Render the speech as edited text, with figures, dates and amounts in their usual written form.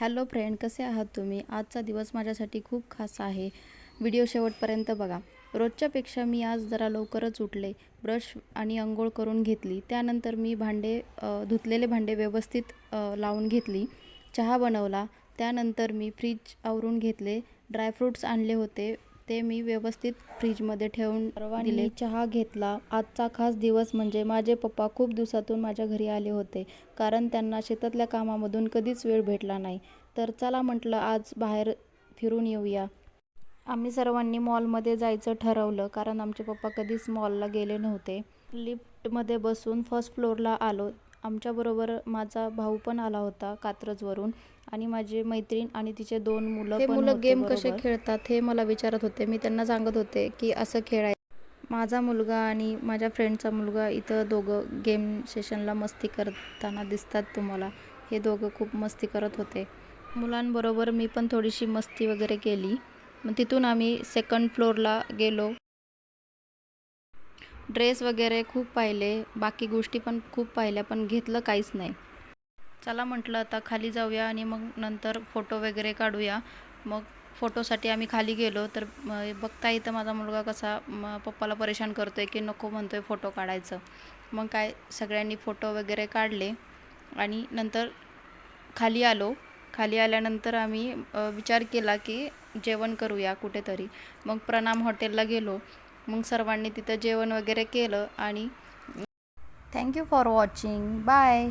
Hello friend, कसे आहात तुम्ही? आजचा दिवस माझ्यासाठी खूप खास आहे. व्हिडिओ शेवटपर्यंत बघा. रोजच्यापेक्षा मी आज जरा लवकरच उठले. ब्रश आणि अंघोळ करून घेतली. त्यानंतर मी धुतलेले भांडे व्यवस्थित लावून घेतली. चहा बनवला. त्यानंतर मी फ्रीज आवरून घेतले. ड्रायफ्रूट्स आणले होते, ते मी व्यवस्थित फ्रीजमध्ये ठेवून दिले. चहा घेतला. आजचा खास दिवस म्हणजे माझे पप्पा खूप दिवसातून माझ्या घरी आले होते, कारण त्यांना शेतातल्या कामामधून कधीच वेळ भेटला नाही. तर चला म्हटलं, आज बाहेर फिरून येऊया. आम्ही सर्वांनी मॉलमध्ये जायचं ठरवलं, कारण आमचे पप्पा कधीच मॉलला गेले नव्हते. लिफ्टमध्ये बसून फर्स्ट फ्लोअरला आलो. आमच्याबरोबर माझा भाऊ पण आला होता कात्रजवरून, आणि माझी मैत्रीण आणि तिचे 2 मुलं पण होते. गेम कसे खेळतात हे मला विचारत होते. मी त्यांना सांगत होते की असं खेळायचं. माझा मुलगा आणि माझ्या फ्रेंडचा मुलगा इथं दोघं गेम सेशनला मस्ती करताना दिसतात तुम्हाला. हे दोघं खूप मस्ती करत होते. मुलांबरोबर मी पण थोडीशी मस्ती वगैरे केली. मग तिथून आम्ही सेकंड फ्लोअरला गेलो. ड्रेस वगैरे खूप पाहिले, बाकी गोष्टी पण खूप पाहिल्या, पण घेतलं काहीच नाही. चला म्हटलं, आता खाली जाऊया आणि मग नंतर फोटो वगैरे काढूया. मग फोटोसाठी आम्ही खाली गेलो. तर बघता इथं माझा मुलगा कसा पप्पाला परेशान करतोय की नको म्हणतोय फोटो काढायचं. मग काय, सगळ्यांनी फोटो वगैरे काढले आणि नंतर खाली आलो. खाली आल्यानंतर आम्ही विचार केला की जेवण करूया कुठेतरी. मग प्रणाम हॉटेलला गेलो. मग सर्वांनी तिथं जेवण वगैरे केलं आणि थँक्यू फॉर वॉचिंग. बाय.